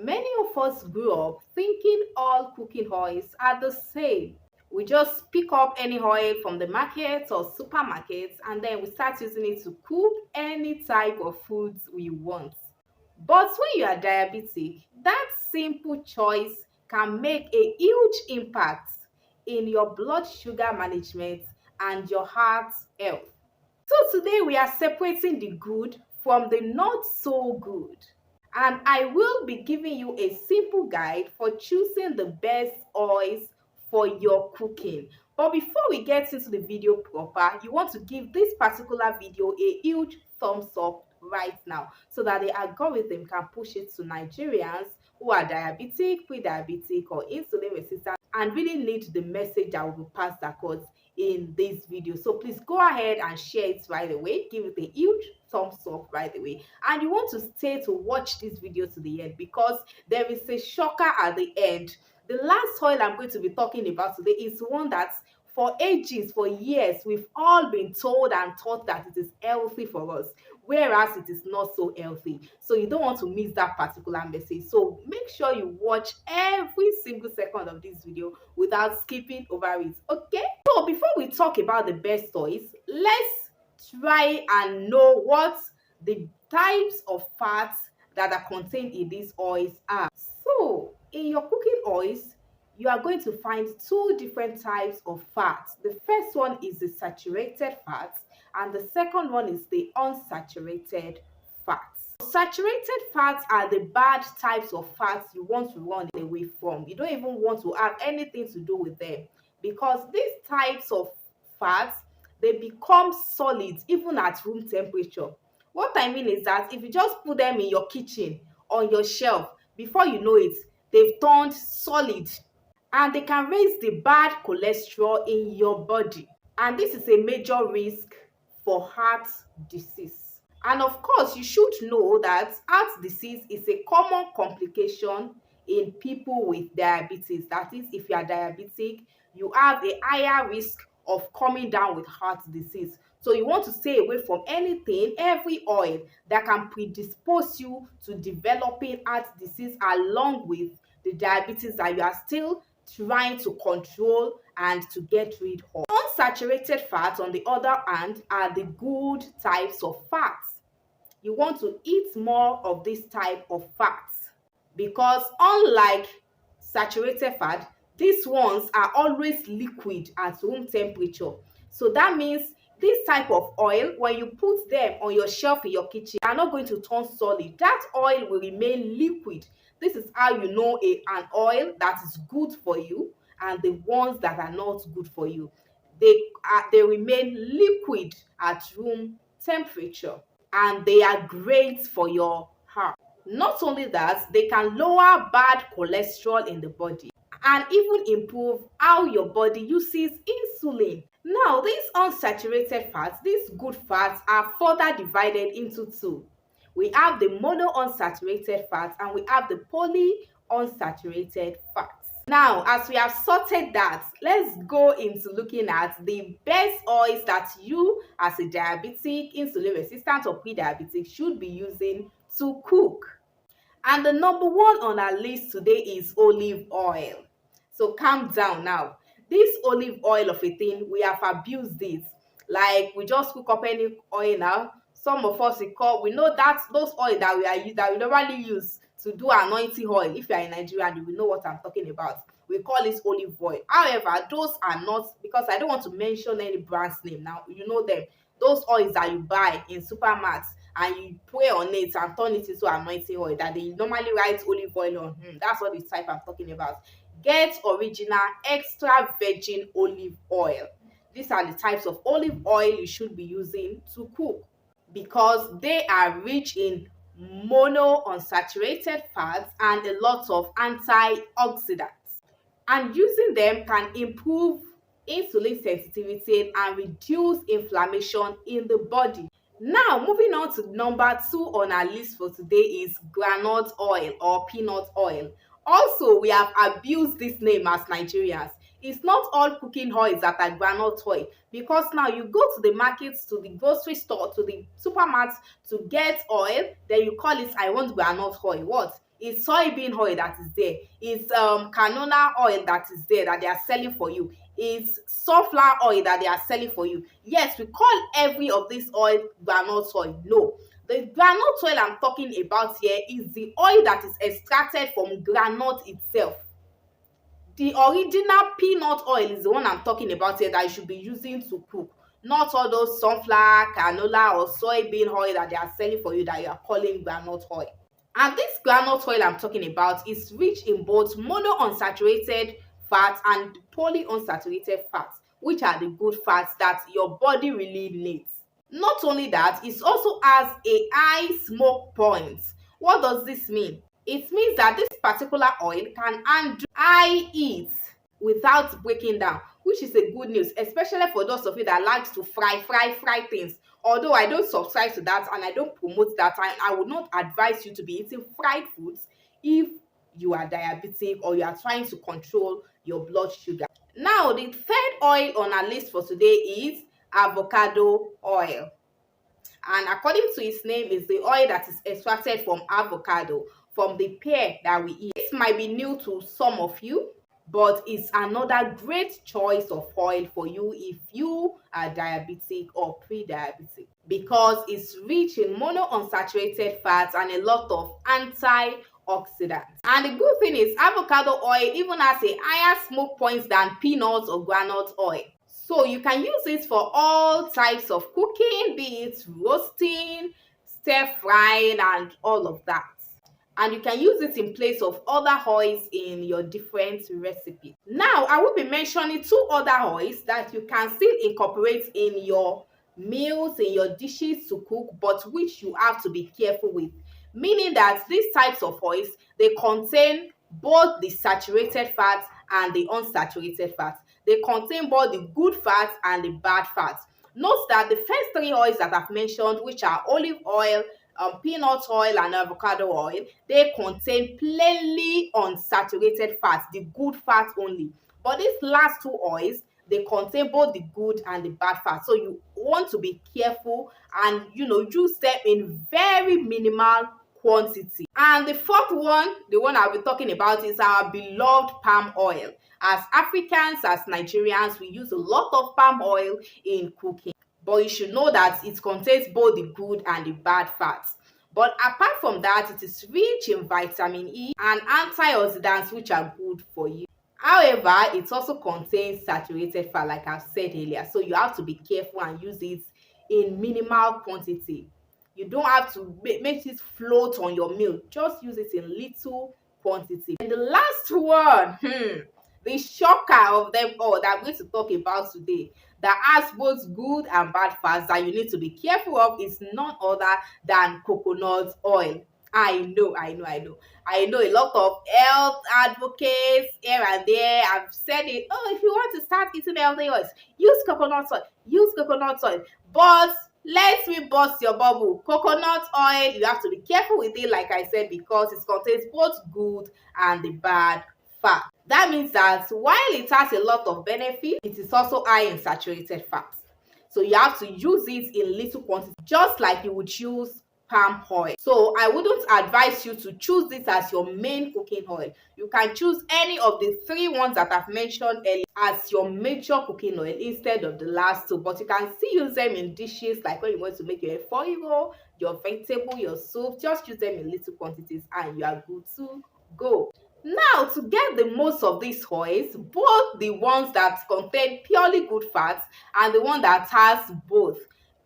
Many of us grew up thinking all cooking oils are the same. We just pick up any oil from the market or supermarkets and then we start using it to cook any type of foods we want. But when you are diabetic, that simple choice can make a huge impact in your blood sugar management and your heart health. So today we are separating the good from the not so good. And I will be giving you a simple guide for choosing the best oils for your cooking. But before we get into the video proper, you want to give this particular video a huge thumbs up right now so that the algorithm can push it to Nigerians who are diabetic, pre-diabetic, or insulin resistant and really need the message that will be passed across in this video. So please go ahead and share it right away. Give it a huge thumbs up right away, and you want to stay to watch this video to the end because there is a shocker at the end. The last oil I'm going to be talking about today is one that for ages, for years, we've all been told and taught that it is healthy for us, whereas it is not so healthy. So you don't want to miss that particular message. So make sure you watch every single second of this video without skipping over it, okay? So before we talk about the best oils, let's try and know what the types of fats that are contained in these oils are. So in your cooking oils, you are going to find two different types of fats. The first one is the saturated fats and the second one is the unsaturated fats. Saturated fats are the bad types of fats you want to run away from. You don't even want to have anything to do with them because these types of fats, they become solid even at room temperature. What I mean is that if you just put them in your kitchen, on your shelf, before you know it, they've turned solid and they can raise the bad cholesterol in your body. And this is a major risk for heart disease. And of course, you should know that heart disease is a common complication in people with diabetes. That is, if you are diabetic, you have a higher risk of coming down with heart disease. So you want to stay away from anything, every oil that can predispose you to developing heart disease along with the diabetes that you are still trying to control and to get rid of. Unsaturated fats, on the other hand, are the good types of fats. You want to eat more of this type of fats because unlike saturated fat, these ones are always liquid at room temperature. So that means this type of oil, when you put them on your shelf in your kitchen, they are not going to turn solid. That oil will remain liquid. This is how you know an oil that is good for you and the ones that are not good for you. They remain liquid at room temperature and they are great for your heart. Not only that, they can lower bad cholesterol in the body and even improve how your body uses insulin. Now, these unsaturated fats, these good fats, are further divided into two. We have the monounsaturated fats and we have the polyunsaturated fats. Now, as we have sorted that, let's go into looking at the best oils that you as a diabetic, insulin resistant or pre-diabetic should be using to cook. And the number one on our list today is olive oil. So calm down now. This olive oil of a thing, we have abused it. Like we just cook up any oil now. Some of us we know that those oil that we normally use to do anointing oil. If you are in Nigeria, you will know what I'm talking about. We call it olive oil. However, those are not, because I don't want to mention any brand's name now. You know them. Those oils that you buy in supermarkets and you pray on it and turn it into anointing oil that they normally write olive oil on. That's what the type I'm talking about. Get original extra virgin olive oil. These are the types of olive oil you should be using to cook because they are rich in monounsaturated fats and a lot of antioxidants. And using them can improve insulin sensitivity and reduce inflammation in the body. Now, moving on to number 2 on our list for today is groundnut oil or peanut oil. Also, we have abused this name as Nigerians. It's not all cooking oils that are groundnut oil because now you go to the markets, to the grocery store, to the supermarket to get oil, then you call it, I want groundnut oil. What? It's soybean oil that is there. It's canola oil that is there that they are selling for you. It's sunflower oil that they are selling for you. Yes, we call every of this oil groundnut oil. No, the groundnut oil I'm talking about here is the oil that is extracted from groundnut itself. The original peanut oil is the one I'm talking about here that you should be using to cook, not all those sunflower, canola or soybean oil that they are selling for you that you are calling groundnut oil. And this groundnut oil I'm talking about is rich in both monounsaturated fats and polyunsaturated fats, which are the good fats that your body really needs. Not only that, it also has a high smoke point. What does this mean? It means that this particular oil can handle high heat without breaking down, which is a good news, especially for those of you that likes to fry things. Although I don't subscribe to that and I don't promote that, I would not advise you to be eating fried foods if you are diabetic or you are trying to control your blood sugar. Now, the third oil on our list for today is avocado oil. And according to its name, is the oil that is extracted from avocado, from the pear that we eat. This might be new to some of you, but it's another great choice of oil for you if you are diabetic or pre-diabetic, because it's rich in monounsaturated fats and a lot of antioxidants. And the good thing is avocado oil even has a higher smoke point than peanuts or groundnut oil. So you can use it for all types of cooking, be it roasting, stir frying, and all of that. And you can use it in place of other oils in your different recipes. Now, I will be mentioning two other oils that you can still incorporate in your meals, in your dishes to cook, but which you have to be careful with. Meaning that these types of oils, they contain both the saturated fats and the unsaturated fats. They contain both the good fats and the bad fats. Note that the first three oils that I've mentioned, which are olive oil, peanut oil, and avocado oil, they contain plainly unsaturated fats, the good fats only. But these last two oils, they contain both the good and the bad fats. So you want to be careful and use them in very minimal quantity. And the fourth one, the one I'll be talking about, is our beloved palm oil. As Africans, as Nigerians, we use a lot of palm oil in cooking. But you should know that it contains both the good and the bad fats. But apart from that, it is rich in vitamin E and antioxidants, which are good for you. However, it also contains saturated fat, like I've said earlier. So you have to be careful and use it in minimal quantity. You don't have to make it float on your meal. Just use it in little quantity. And the last one, the shocker of them all that I'm going to talk about today, that has both good and bad fats that you need to be careful of, is none other than coconut oil. I know a lot of health advocates here and there have said it. Oh, if you want to start eating healthy oils, use coconut oil. Use coconut oil. But let me burst your bubble. Coconut oil, you have to be careful with it, like I said, because it contains both good and the bad fat. That means that while it has a lot of benefits, it is also high in saturated fats. So you have to use it in little quantity, just like you would use palm oil. So I wouldn't advise you to choose this as your main cooking oil. You can choose any of the three ones that I've mentioned earlier as your major cooking oil instead of the last two, but you can still use them in dishes, like when you want to make your efo, your vegetable, your soup. Just use them in little quantities and you are good to go. Now, to get the most of these oils, both the ones that contain purely good fats and the one that has both,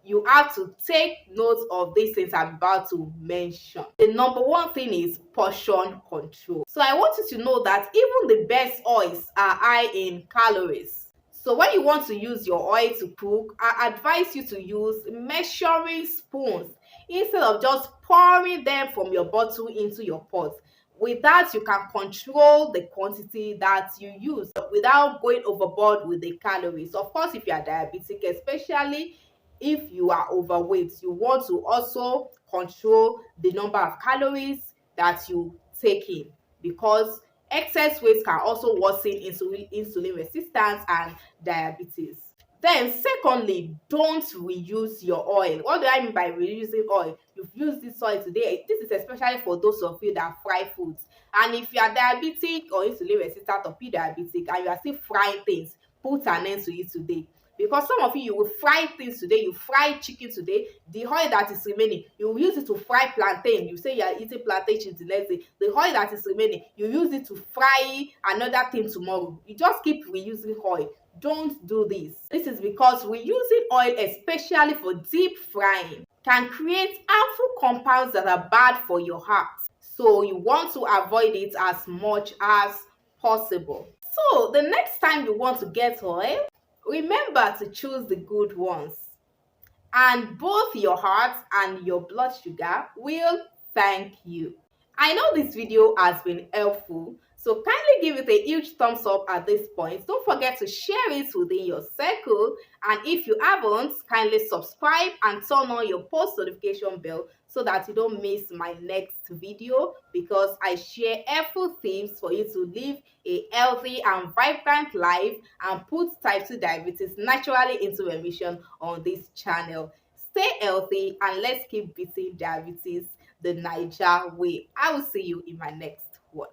you have to take note of these things I'm about to mention. The number one thing is portion control. So I want you to know that even the best oils are high in calories. So when you want to use your oil to cook, I advise you to use measuring spoons instead of just pouring them from your bottle into your pot. With that, you can control the quantity that you use without going overboard with the calories. Of course, if you are diabetic, especially if you are overweight, you want to also control the number of calories that you take in, because excess weight can also worsen insulin resistance and diabetes. Then secondly, don't reuse your oil. What do I mean by reusing oil? You've used this oil today. This is especially for those of you that fry foods. And if you are diabetic or insulin resistant or pre-diabetic and you are still frying things, put an end to it today. Because some of you will fry things today, you fry chicken today, the oil that is remaining, you will use it to fry plantain. You say you are eating plantain chips the next day, the oil that is remaining, you use it to fry another thing tomorrow. You just keep reusing oil. Don't do this. This is because reusing oil, especially for deep frying, can create harmful compounds that are bad for your heart. So you want to avoid it as much as possible. So the next time you want to get oil, remember to choose the good ones, and both your heart and your blood sugar will thank you. I know this video has been helpful, so kindly give it a huge thumbs up at this point. Don't forget to share it within your circle, and if you haven't, kindly subscribe and turn on your post notification bell so that you don't miss my next video, because I share helpful tips for you to live a healthy and vibrant life and put type 2 diabetes naturally into remission on this channel. Stay healthy and let's keep beating diabetes the Niger way. I will see you in my next one.